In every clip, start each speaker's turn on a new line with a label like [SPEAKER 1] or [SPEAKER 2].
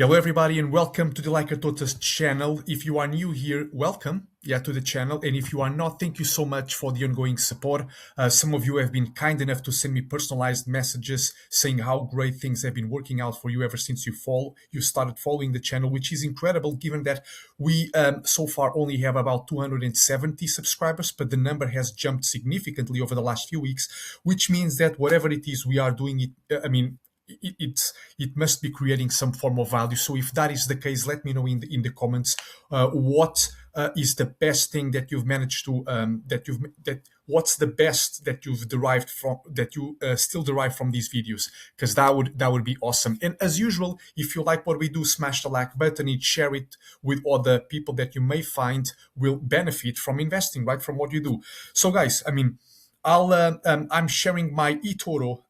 [SPEAKER 1] Hello, everybody, and welcome to the Tortoise channel. If you are new here, welcome, to the channel. And if you are not, thank you so much for the ongoing support. Some of you have been kind enough to send me personalized messages saying how great things have been working out for you ever since you started following the channel, which is incredible given that we so far only have about 270 subscribers, but the number has jumped significantly over the last few weeks, which means that whatever it is we are doing, it must be creating some form of value. So if that is the case, let me know in the comments what is the best thing that you've managed to that what's the best that you've derived from that you still derive from these videos, because that would be awesome. And as usual, if you like what we do, smash the like button and share it with other people that you may find will benefit from investing, right, from what you do. So guys, I'm sharing my eToro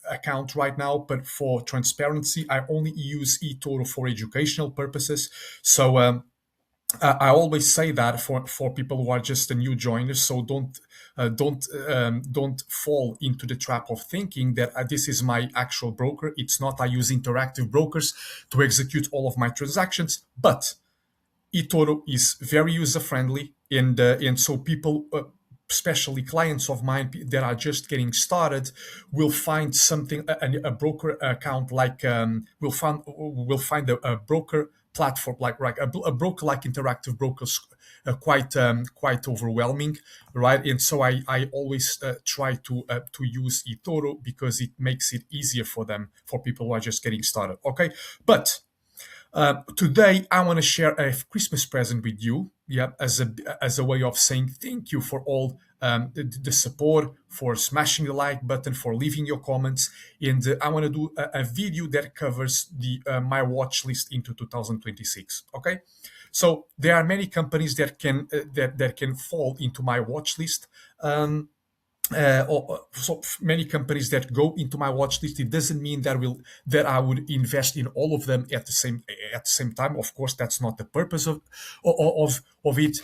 [SPEAKER 1] account right now, but for transparency, I only use eToro for educational purposes. So I always say that for people who are just a new joiners. So don't fall into the trap of thinking that this is my actual broker. It's not. I use interactive brokers to execute all of my transactions, but eToro is very user friendly, and so people, especially clients of mine that are just getting started, will find something a broker account like will find a broker platform like a broker like interactive brokers quite overwhelming, right? And so I always try to use eToro because it makes it easier for people who are just getting started. Okay, but today, I want to share a Christmas present with you, as a way of saying thank you for all the support, for smashing the like button, for leaving your comments, and I want to do a video that covers the my watch list into 2026. Okay, so there are many companies that can fall into my watch list. So many companies that go into my watch list. It doesn't mean that I would invest in all of them at the same time. Of course, that's not the purpose of it.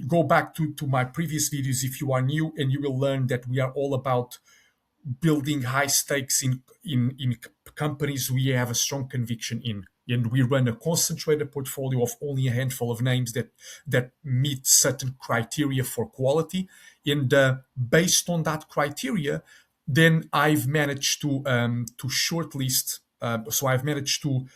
[SPEAKER 1] Go back to my previous videos if you are new, and you will learn that we are all about building high stakes in companies we have a strong conviction in, and we run a concentrated portfolio of only a handful of names that meet certain criteria for quality. And based on that criteria, then I've managed to shortlist. So I've managed to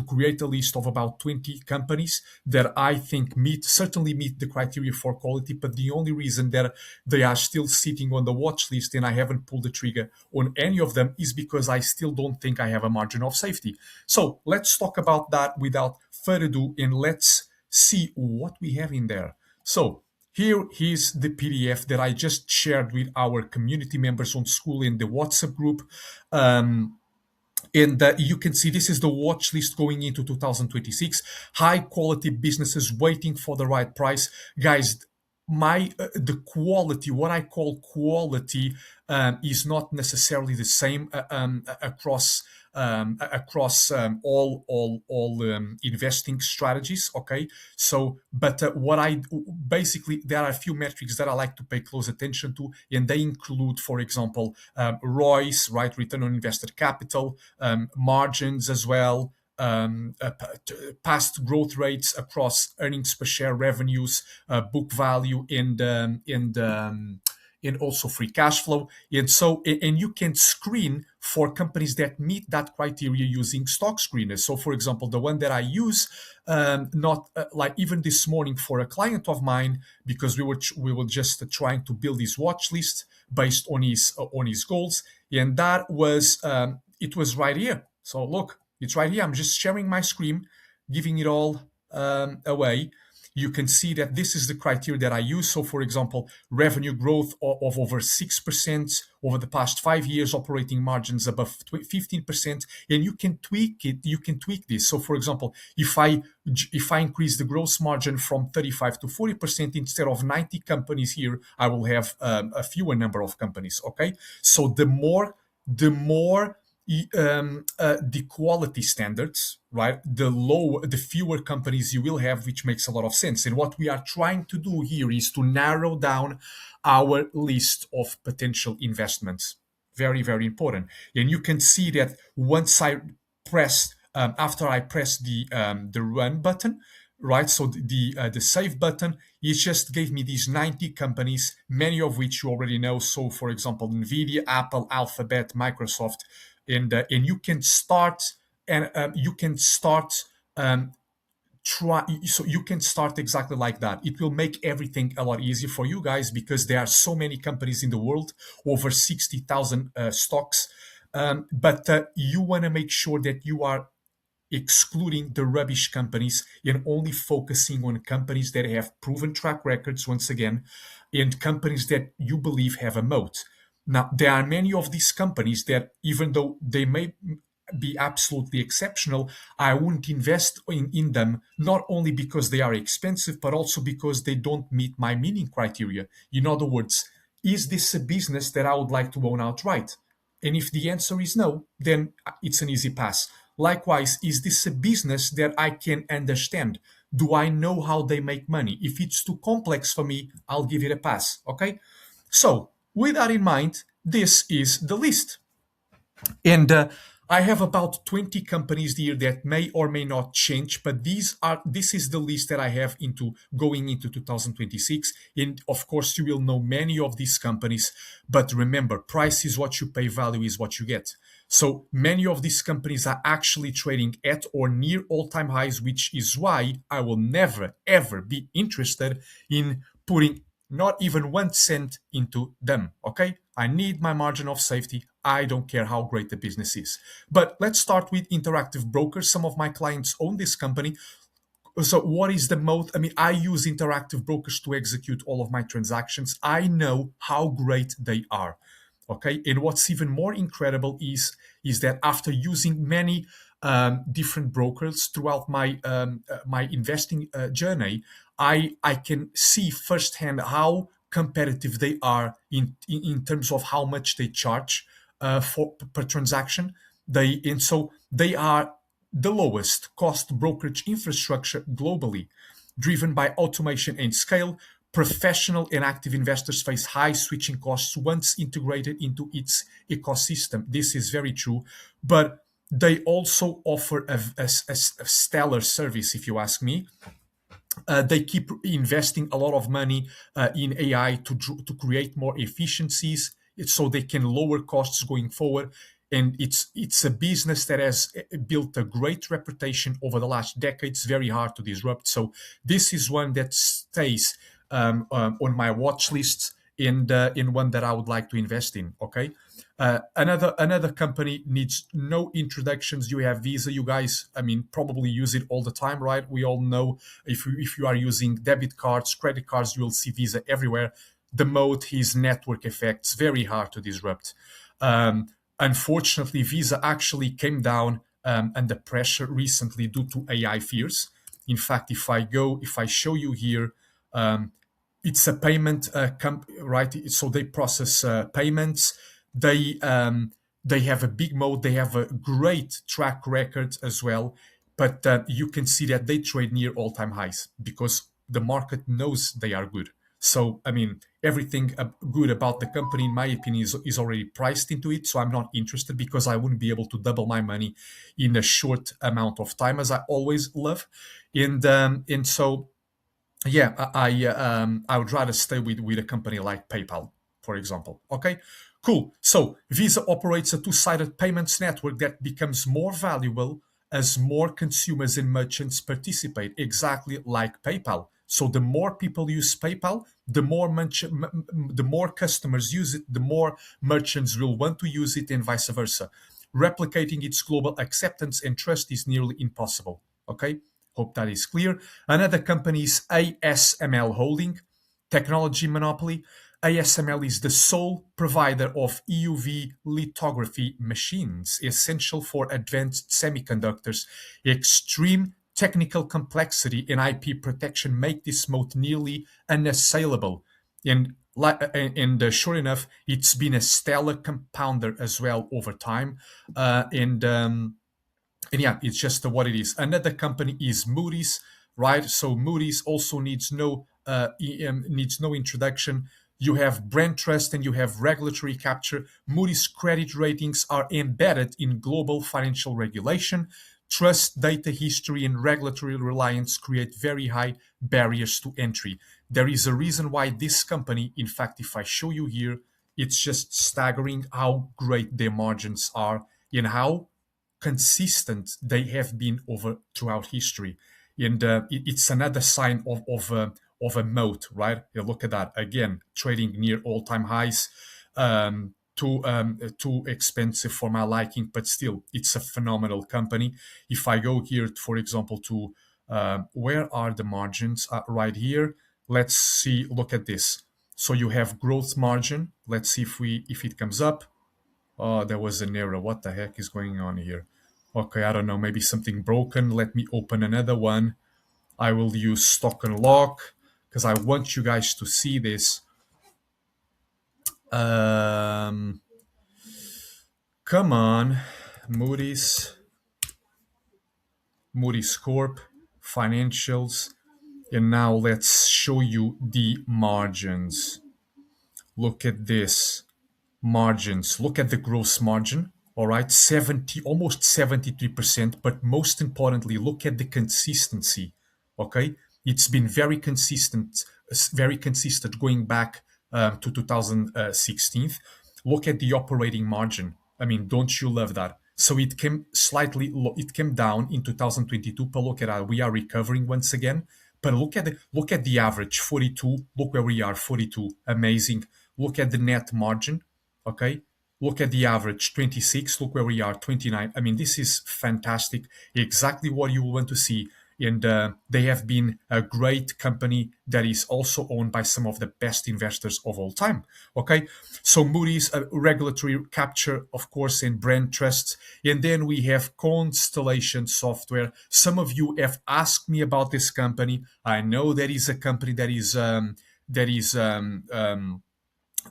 [SPEAKER 1] create a list of about 20 companies that I think certainly meet the criteria for quality. But the only reason that they are still sitting on the watch list and I haven't pulled the trigger on any of them is because I still don't think I have a margin of safety. So let's talk about that without further ado, and let's see what we have in there. So here is the PDF that I just shared with our community members on School in the WhatsApp group. And you can see this is the watch list going into 2026. High quality businesses waiting for the right price. Guys, the quality, what I call quality, is not necessarily the same across all investing strategies. Okay, so but what I basically, there are a few metrics that I like to pay close attention to, and they include, for example, ROIs, right, return on invested capital, margins as well. Past growth rates across earnings per share, revenues, book value, and also free cash flow. And you can screen for companies that meet that criteria using stock screeners. So for example, the one that I use, not like even this morning for a client of mine, because we were just trying to build his watch list based on his goals, and that was it was right here. So look, it's right here. I'm just sharing my screen, giving it all away. You can see that this is the criteria that I use. So, for example, revenue growth of over 6% over the past 5 years, operating margins above 15%, and you can tweak it. You can tweak this. So, for example, if I increase the gross margin from 35 to 40%, instead of 90 companies here, I will have a fewer number of companies. Okay, so the more the quality standards, right, the fewer companies you will have, which makes a lot of sense. And what we are trying to do here is to narrow down our list of potential investments. Very, very important. And you can see that once I press, after I press the run button, right? So the save button, it just gave me these 90 companies, many of which you already know. So, for example, Nvidia, Apple, Alphabet, Microsoft, and you can start and you can start try so you can start exactly like that. It will make everything a lot easier for you guys because there are so many companies in the world, over 60,000 stocks. But you want to make sure that you are excluding the rubbish companies and only focusing on companies that have proven track records, once again, and companies that you believe have a moat. Now, there are many of these companies that, even though they may be absolutely exceptional, I wouldn't invest in them, not only because they are expensive, but also because they don't meet my meaning criteria. In other words, is this a business that I would like to own outright? And if the answer is no, then it's an easy pass. Likewise, is this a business that I can understand? Do I know how they make money? If it's too complex for me, I'll give it a pass. Okay? So, with that in mind, this is the list. And I have about 20 companies here that may or may not change, but this is the list that I have into going into 2026. And of course, you will know many of these companies, but remember, price is what you pay, value is what you get. So many of these companies are actually trading at or near all-time highs, which is why I will never ever be interested in putting not even 1 cent into them. Okay, I need my margin of safety. I don't care how great the business is. But let's start with Interactive Brokers. Some of my clients own this company. So what is the most? I mean, I use Interactive Brokers to execute all of my transactions. I know how great they are. Okay, and what's even more incredible is that after using many different brokers throughout my investing journey, I can see firsthand how competitive they are in terms of how much they charge for per transaction. They are the lowest cost brokerage infrastructure globally, driven by automation and scale. Professional and active investors face high switching costs once integrated into its ecosystem. This is very true, but they also offer a stellar service, if you ask me. They keep investing a lot of money in AI to create more efficiencies, so they can lower costs going forward. And it's a business that has built a great reputation over the last decades, very hard to disrupt. So this is one that stays on my watch list, and in one that I would like to invest in. Okay. Another company needs no introductions. You have Visa. You guys, I mean, probably use it all the time, right? We all know if you are using debit cards, credit cards, you will see Visa everywhere. The moat is network effects, very hard to disrupt. Unfortunately, Visa actually came down under pressure recently due to AI fears. In fact, if I show you here, it's a payment right? So they process payments. They have a big mode. They have a great track record as well. But you can see that they trade near all-time highs because the market knows they are good. So, I mean, everything good about the company, in my opinion, is already priced into it. So I'm not interested because I wouldn't be able to double my money in a short amount of time, as I always love. And so yeah, I would rather stay with a company like PayPal, for example. Okay, cool. So Visa operates a two-sided payments network that becomes more valuable as more consumers and merchants participate, exactly like PayPal. So the more people use PayPal, the more customers use it, the more merchants will want to use it, and vice versa. Replicating its global acceptance and trust is nearly impossible. Okay, hope that is clear. Another company is ASML Holding, technology monopoly. ASML is the sole provider of EUV lithography machines, essential for advanced semiconductors. Extreme technical complexity and IP protection make this moat nearly unassailable. And sure enough, it's been a stellar compounder as well over time. And yeah, it's just what it is. Another company is Moody's, right? So Moody's also needs no introduction. You have brand trust and you have regulatory capture. Moody's credit ratings are embedded in global financial regulation. Trust, data history, and regulatory reliance create very high barriers to entry. There is a reason why this company, in fact, if I show you here, it's just staggering how great their margins are and how consistent they have been over throughout history. And it's another sign of a moat, right? You look at that again, trading near all-time highs. Too expensive for my liking, but still, it's a phenomenal company. If I go here, for example, to where are the margins? Right here. Let's see. Look at this. So you have growth margin. Let's see if it comes up. Oh, there was an error. What the heck is going on here? Okay, I don't know. Maybe something broken. Let me open another one. I will use stock and lock because I want you guys to see this. Um, Come on, Moody's, Moody's Corp, financials, and now let's show you the margins. Look at this. Margins. Look at the gross margin. All right, 70, almost 73%. But most importantly, look at the consistency. Okay, it's been very consistent going back to 2016. Look at the operating margin. I mean, don't you love that? So it came slightly, it came down in 2022. But look at that, we are recovering once again. But look at the average, 42. Look where we are, 42. Amazing. Look at the net margin. Okay, look at the average, 26. Look where we are, 29. I mean, this is fantastic. Exactly what you want to see. And they have been a great company that is also owned by some of the best investors of all time. Okay, so Moody's, regulatory capture, of course, and brand trust. And then we have Constellation Software. Some of you have asked me about this company. I know that is a company that is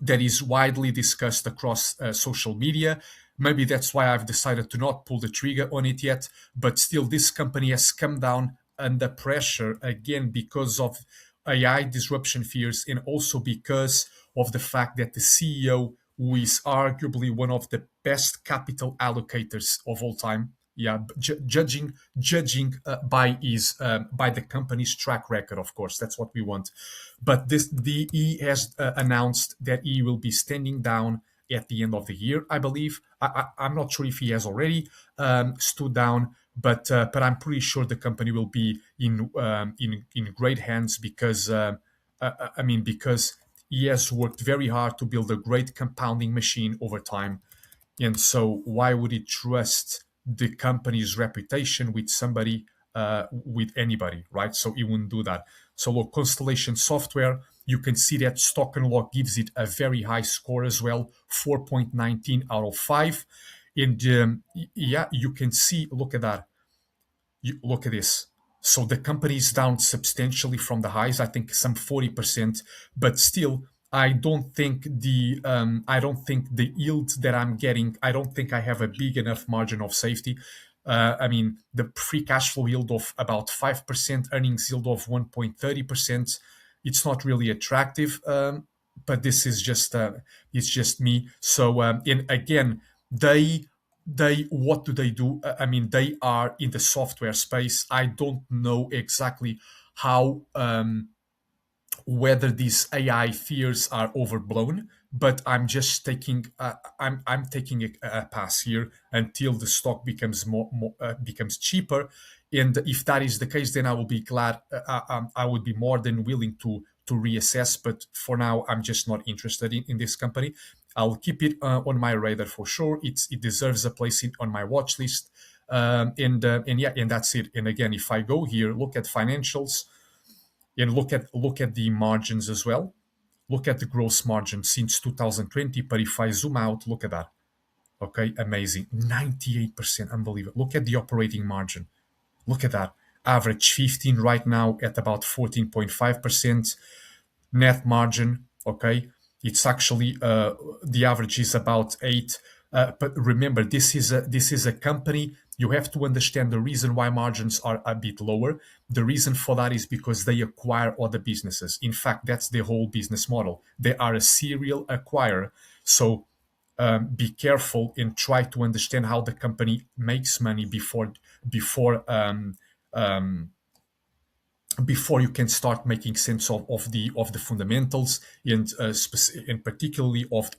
[SPEAKER 1] that is widely discussed across social media. Maybe that's why I've decided to not pull the trigger on it yet. But still, this company has come down under pressure again because of AI disruption fears and also because of the fact that the CEO, who is arguably one of the best capital allocators of all time, yeah, judging by the company's track record, of course, that's what we want. But this the he has announced that he will be standing down at the end of the year, I believe. I'm not sure if he has already stood down, but I'm pretty sure the company will be in great hands because I mean, because he has worked very hard to build a great compounding machine over time. And so, why would he trust the company's reputation with somebody, with anybody, right? So, he wouldn't do that. So, look, Constellation Software, you can see that Stock and Lock gives it a very high score as well, 4.19 out of 5. And yeah, you can see, look at that. You look at this. So the company is down substantially from the highs. I think some 40%, but still, I don't think the yield that I'm getting. I don't think I have a big enough margin of safety. I mean, the free cash flow yield of about 5%, earnings yield of 1.30%. It's not really attractive, but this is just it's just me. So, and again, they what do they do? I mean, they are in the software space. I don't know exactly how whether these AI fears are overblown, but I'm just taking I'm taking a pass here until the stock becomes more becomes cheaper. And if that is the case, then I will be glad. I would be more than willing to reassess. But for now, I'm just not interested in this company. I'll keep it on my radar for sure. It deserves a place on my watch list. And yeah, and that's it. And again, if I go here, look at financials and look at the margins as well. Look at the gross margin since 2020. But if I zoom out, look at that. Okay, amazing, 98%, unbelievable. Look at the operating margin. Look at that, average 15 right now at about 14.5%. Net margin, okay, it's actually the average is about 8. But remember, this is a company you have to understand the reason why margins are a bit lower. The reason for that is because they acquire other businesses. In fact, that's the whole business model. They are a serial acquirer. So be careful and try to understand how the company makes money before before you can start making sense of the fundamentals and and particularly of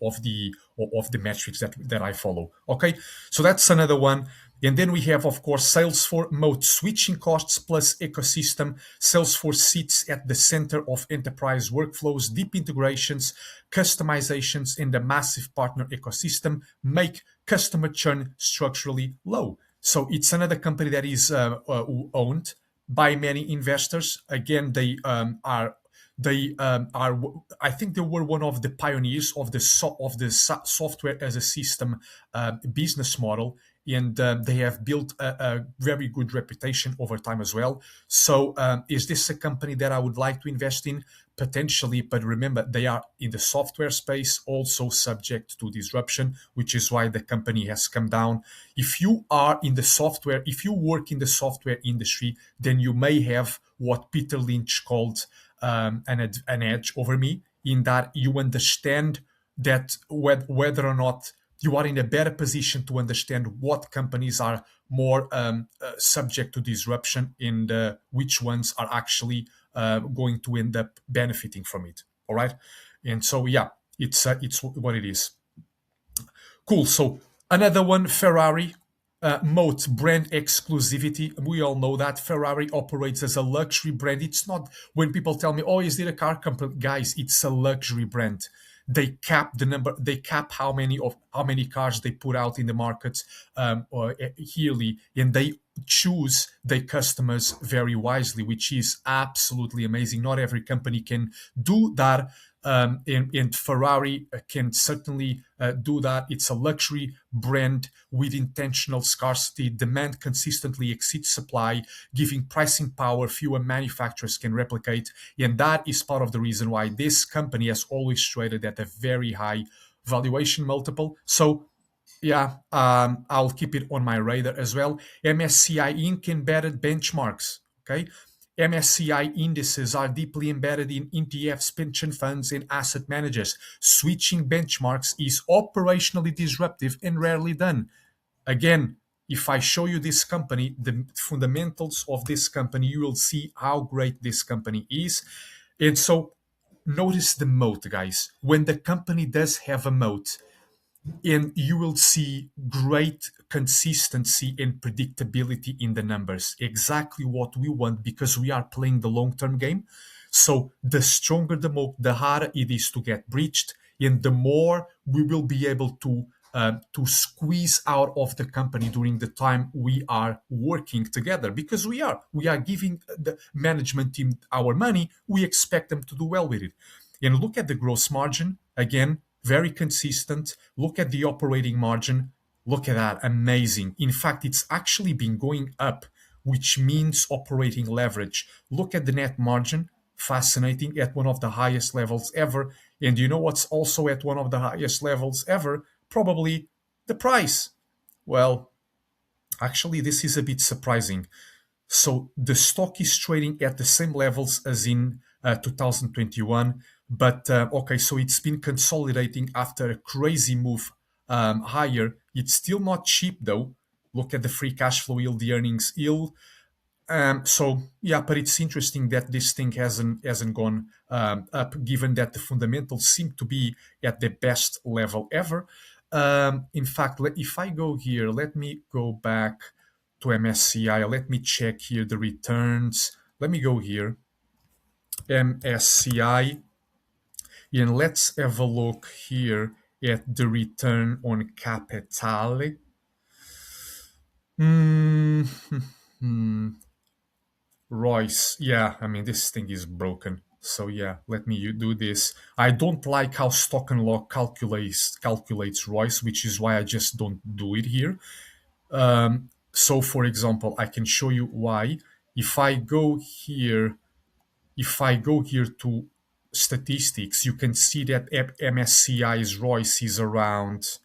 [SPEAKER 1] the metrics that I follow. Okay, so that's another one. And then we have, of course, Salesforce mode switching costs plus ecosystem. Salesforce sits at the center of enterprise workflows, deep integrations, customizations, and a massive partner ecosystem make customer churn structurally low. So it's another company that is owned by many investors. Again, they are I think they were one of the pioneers of software as a system business model, and they have built a very good reputation over time as well. So is this a company that I would like to invest in? Potentially, but remember, they are in the software space, also subject to disruption, which is why the company has come down. If you are in the software, if you work in the software industry, then you may have what Peter Lynch called an edge over me, in that you understand that whether or not you are in a better position to understand what companies are more subject to disruption and which ones are actually going to end up benefiting from it. All right, and so yeah, it's what it is. Cool. So another one, Ferrari. Moat brand exclusivity. We all know that Ferrari operates as a luxury brand. It's not, when people tell me, "Oh, is it a car company?" Guys, it's a luxury brand. They cap the number. They cap how many cars they put out in the market or yearly, and they choose their customers very wisely, which is absolutely amazing. Not every company can do that. And Ferrari can certainly do that. It's a luxury brand with intentional scarcity. Demand consistently exceeds supply, giving pricing power fewer manufacturers can replicate. And that is part of the reason why this company has always traded at a very high valuation multiple. So yeah, I'll keep it on my radar as well. MSCI Inc. embedded benchmarks. Okay. MSCI indices are deeply embedded in ETFs, pension funds, and asset managers. Switching benchmarks is operationally disruptive and rarely done. Again, if I show you this company, the fundamentals of this company, you will see how great this company is. And so notice the moat, guys. When the company does have a moat, and you will see great consistency and predictability in the numbers. Exactly what we want, because we are playing the long-term game. So the stronger the moat, the harder it is to get breached, and the more we will be able to squeeze out of the company during the time we are working together, because we are giving the management team our money. We expect them to do well with it. And look at the gross margin again, very consistent. Look at the operating margin. Look at that, amazing. In fact, it's actually been going up, which means operating leverage. Look at the net margin, fascinating, at one of the highest levels ever. And you know what's also at one of the highest levels ever? Probably the price. Well, actually, this is a bit surprising. So the stock is trading at the same levels as in 2021. But okay, so it's been consolidating after a crazy move higher. It's still not cheap though. Look at the free cash flow yield, the earnings yield. So yeah, but it's interesting that this thing hasn't gone up, given that the fundamentals seem to be at the best level ever. In fact, if I go here, let me go back to MSCI. Let me check here the returns. Let me go here, MSCI, and let's have a look here at the return on capital. Hmm. Royce, yeah, I mean, this thing is broken. So yeah, let me do this. I don't like how stock and log calculates Royce, which is why I just don't do it here. So for example, I can show you why. If I go here, if I go here to statistics, you can see that MSCI's Royce is around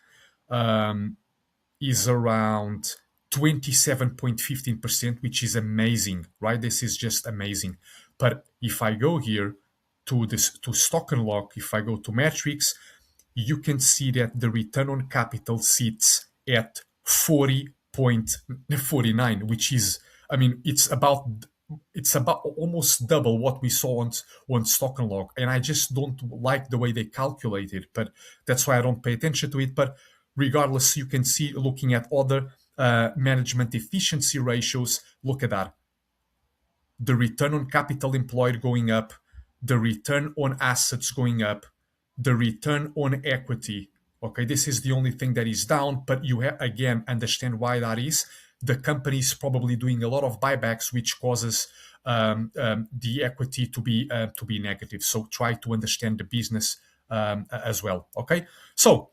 [SPEAKER 1] is around 27.15%, which is amazing, right? This is just amazing. But if I go here to this to stock and lock, if I go to metrics, you can see that the return on capital sits at 40.49, which is, I mean, it's about almost double what we saw on stock and lock. And I just don't like the way they calculate it, but that's why I don't pay attention to it. But regardless, you can see looking at other management efficiency ratios, look at that, the return on capital employed going up, the return on assets going up, the return on equity. Okay, this is the only thing that is down, but you again understand why that is. The company is probably doing a lot of buybacks, which causes the equity to be negative. So try to understand the business as well. Okay, so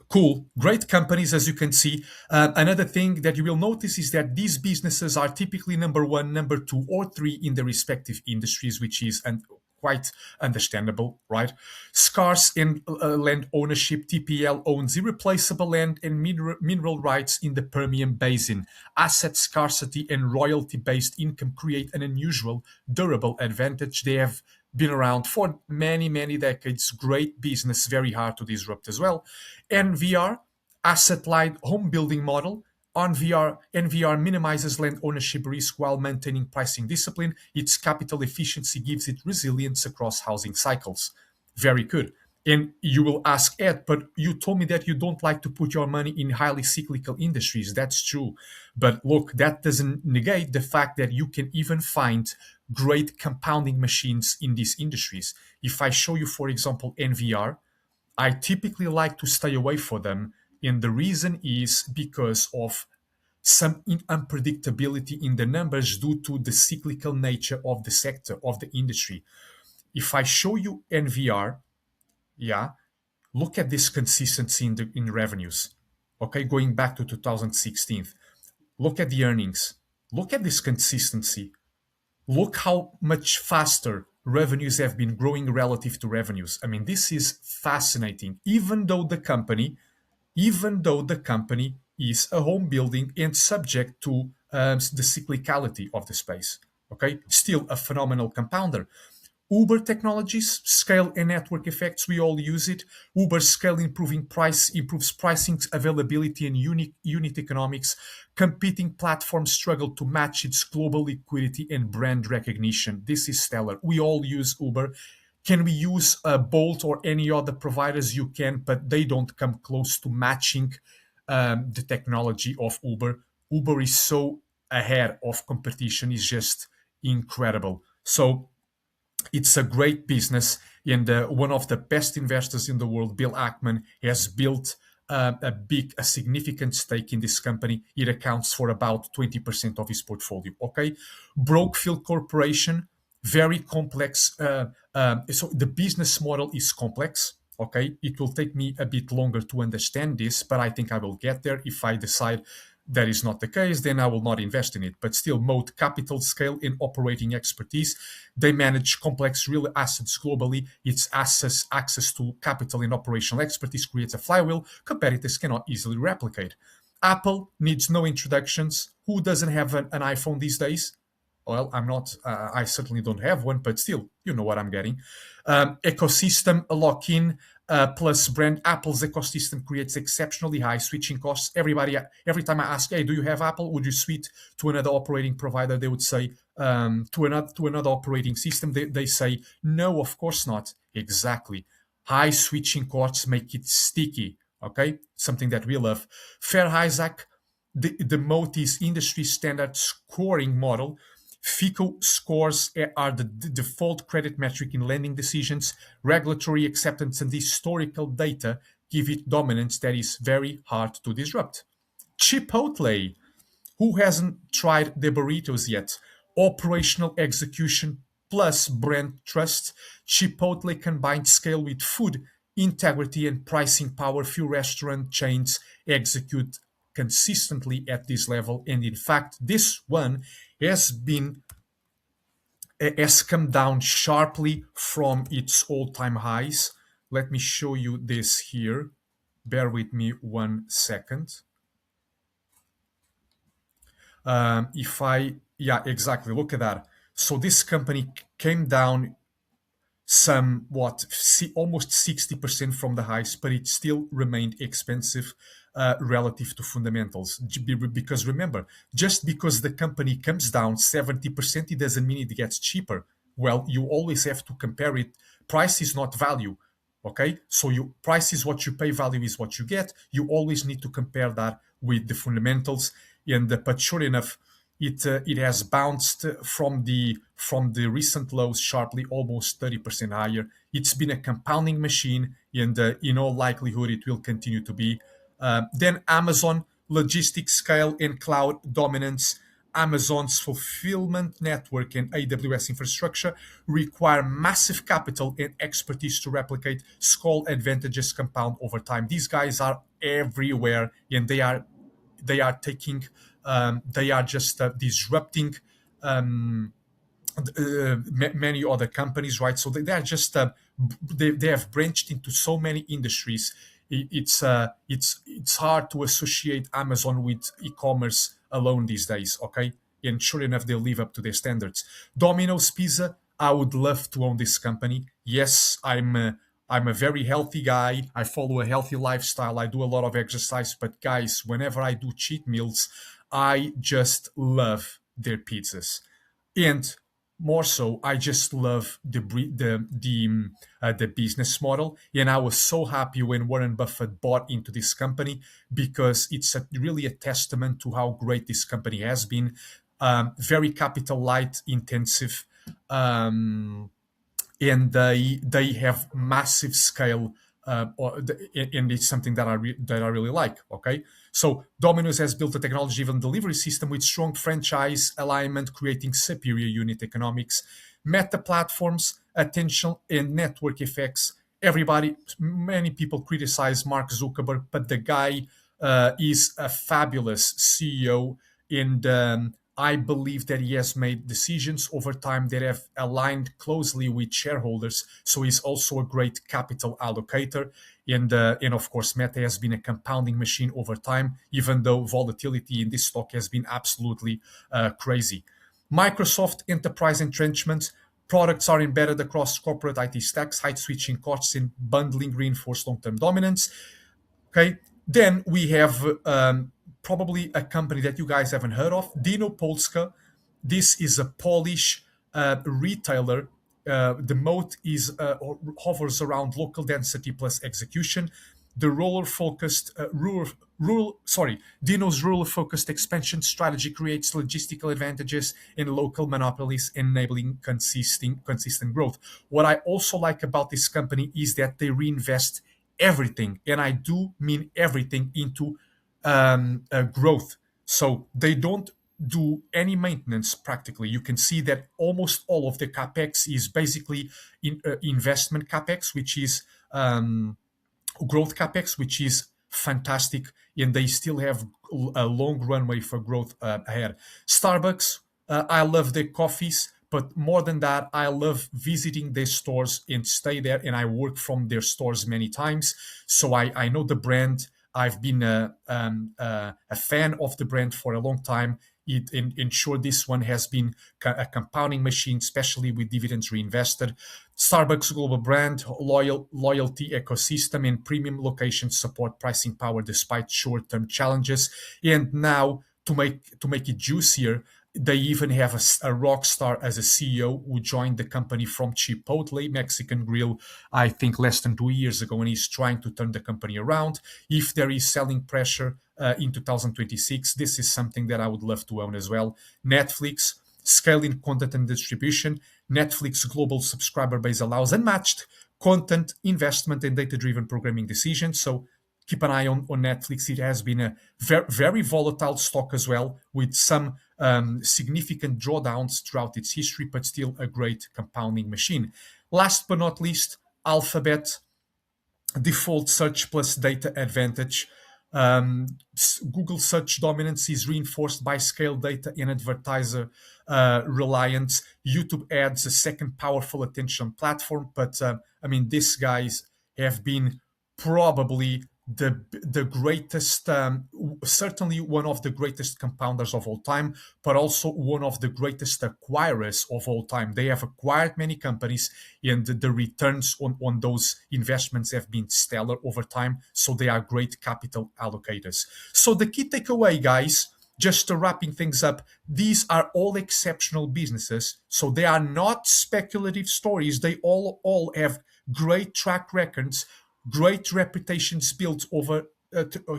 [SPEAKER 1] cool, great companies, as you can see. Another thing that you will notice is that these businesses are typically number one, number two, or three in their respective industries, which is quite understandable, right? Scarce in land ownership, TPL owns irreplaceable land and mineral rights in the Permian Basin. Asset scarcity and royalty-based income create an unusual, durable advantage. They have been around for many, many decades. Great business, very hard to disrupt as well. NVR, asset-light home building model. NVR minimizes land ownership risk while maintaining pricing discipline. Its capital efficiency gives it resilience across housing cycles. Very good. And you will ask, Ed, but you told me that you don't like to put your money in highly cyclical industries. That's true. But look, that doesn't negate the fact that you can even find great compounding machines in these industries. If I show you, for example, NVR, I typically like to stay away from them. And the reason is because of some unpredictability in the numbers due to the cyclical nature of the sector, of the industry. If I show you NVR, yeah, look at this consistency in revenues. Okay, going back to 2016, look at the earnings. Look at this consistency. Look how much faster revenues have been growing relative to revenues. I mean, this is fascinating. Even though the company is a home building and subject to the cyclicality of the space. Okay, still a phenomenal compounder. Uber technologies, scale and network effects, we all use it. Uber scale improves pricing, availability, and unit economics. Competing platforms struggle to match its global liquidity and brand recognition. This is stellar. We all use Uber. Can we use Bolt or any other providers? You can, but they don't come close to matching the technology of Uber. Uber is so ahead of competition, is just incredible. So it's a great business, and one of the best investors in the world, Bill Ackman, has built a significant stake in this company. It accounts for about 20% of his portfolio. Okay, Brookfield Corporation, very complex. So the business model is complex. Okay, it will take me a bit longer to understand this, but I think I will get there. If I decide that is not the case, then I will not invest in it. But still, Moat capital scale in operating expertise. They manage complex real assets globally. Its access to capital and operational expertise creates a flywheel competitors cannot easily replicate. Apple needs no introductions. Who doesn't have an iPhone these days? Well, I'm not, I certainly don't have one, but still, you know what I'm getting. Ecosystem lock in plus brand. Apple's ecosystem creates exceptionally high switching costs. Every time I ask, hey, do you have Apple? Would you switch to another operating provider? They would say, to another operating system. They say, no, of course not. Exactly. High switching costs make it sticky. Okay, something that we love. Fair Isaac, the Moti's industry standard scoring model. FICO scores are the default credit metric in lending decisions. Regulatory acceptance and historical data give it dominance that is very hard to disrupt. Chipotle, who hasn't tried the burritos yet? Operational execution plus brand trust. Chipotle combines scale with food integrity and pricing power. Few restaurant chains execute consistently at this level, and in fact, this one has come down sharply from its all-time highs. Let me show you this here. Bear with me 1 second. If I, yeah, exactly. Look at that. So this company came down almost 60% from the highs, but it still remained expensive relative to fundamentals. Because remember, just because the company comes down 70%, it doesn't mean it gets cheaper. Well, you always have to compare it. Price is not value. Okay, so you price is what you pay, value is what you get. You always need to compare that with the fundamentals. And but sure enough, it has bounced from the recent lows sharply, almost 30% higher. It's been a compounding machine, and in all likelihood, it will continue to be. Then Amazon, logistics scale and cloud dominance. Amazon's fulfillment network and AWS infrastructure require massive capital and expertise to replicate. Scale advantages compound over time. These guys are everywhere, and they are just disrupting um, many other companies, right? So they are just they have branched into so many industries. It's hard to associate Amazon with e-commerce alone these days. Okay, and sure enough, they live up to their standards. Domino's Pizza. I would love to own this company. Yes, I'm a very healthy guy. I follow a healthy lifestyle. I do a lot of exercise. But guys, whenever I do cheat meals, I just love their pizzas. And more so, I just love the business model, and I was so happy when Warren Buffett bought into this company because it's really a testament to how great this company has been. Very capital light intensive. Um, and they have massive scale, and it's something that I really like. Okay, so Domino's has built a technology-driven delivery system with strong franchise alignment, creating superior unit economics. Meta platforms, attention, and network effects. Many people criticize Mark Zuckerberg, but the guy is a fabulous CEO, and I believe that he has made decisions over time that have aligned closely with shareholders. So he's also a great capital allocator. And of course, Meta has been a compounding machine over time, even though volatility in this stock has been absolutely crazy. Microsoft enterprise entrenchment. Products are embedded across corporate IT stacks, high switching costs, and bundling reinforce long-term dominance. Okay. Then we have probably a company that you guys haven't heard of, Dino Polska. This is a Polish retailer. The moat is hovers around local density plus execution. The Dino's rural-focused expansion strategy creates logistical advantages in local monopolies, enabling consistent growth. What I also like about this company is that they reinvest everything, and I do mean everything, into growth. So they don't do any maintenance practically. You can see that almost all of the capex is basically investment capex, which is growth capex, which is fantastic, and they still have a long runway for growth ahead. Starbucks, I love their coffees, but more than that, I love visiting their stores and stay there. And I work from their stores many times, so I know the brand. I've been a fan of the brand for a long time. Ensure this one has been a compounding machine, especially with dividends reinvested. Starbucks global brand, loyalty ecosystem, and premium locations support pricing power despite short-term challenges. And now to make it juicier, they even have a rock star as a CEO who joined the company from Chipotle Mexican Grill, I think less than 2 years ago, and he's trying to turn the company around. If there is selling pressure in 2026, this is something that I would love to own as well. Netflix, scaling content and distribution. Netflix global subscriber base allows unmatched content investment and data-driven programming decisions. So keep an eye on Netflix. It has been a very volatile stock as well, with some significant drawdowns throughout its history, but still a great compounding machine. Last but not least, Alphabet, default search plus data advantage. Um, Google search dominance is reinforced by scale data and advertiser reliance. YouTube adds a second powerful attention platform, but I mean, these guys have been probably the greatest, certainly one of the greatest compounders of all time, but also one of the greatest acquirers of all time. They have acquired many companies, and the returns on those investments have been stellar over time. So they are great capital allocators. So the key takeaway, guys, just wrapping things up, these are all exceptional businesses. So they are not speculative stories. They all have great track records, great reputations built over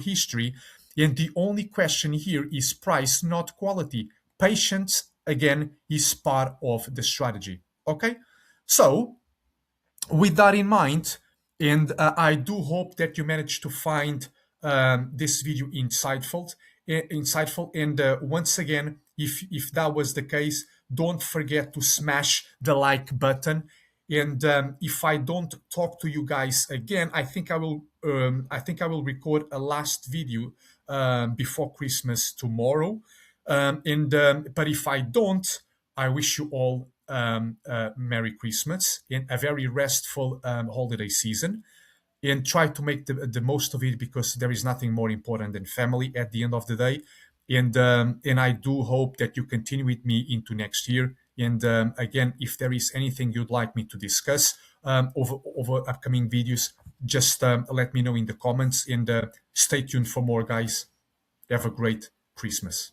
[SPEAKER 1] history. And the only question here is price, not quality. Patience, again, is part of the strategy. Okay? So, with that in mind, and I do hope that you managed to find this video insightful. And once again, if that was the case, don't forget to smash the like button. And if I don't talk to you guys again, I think I will. I think I will record a last video before Christmas tomorrow. But if I don't, I wish you all Merry Christmas and a very restful holiday season. And try to make the most of it, because there is nothing more important than family at the end of the day. And I do hope that you continue with me into next year. And again, if there is anything you'd like me to discuss over upcoming videos, just let me know in the comments, and stay tuned for more, guys. Have a great Christmas.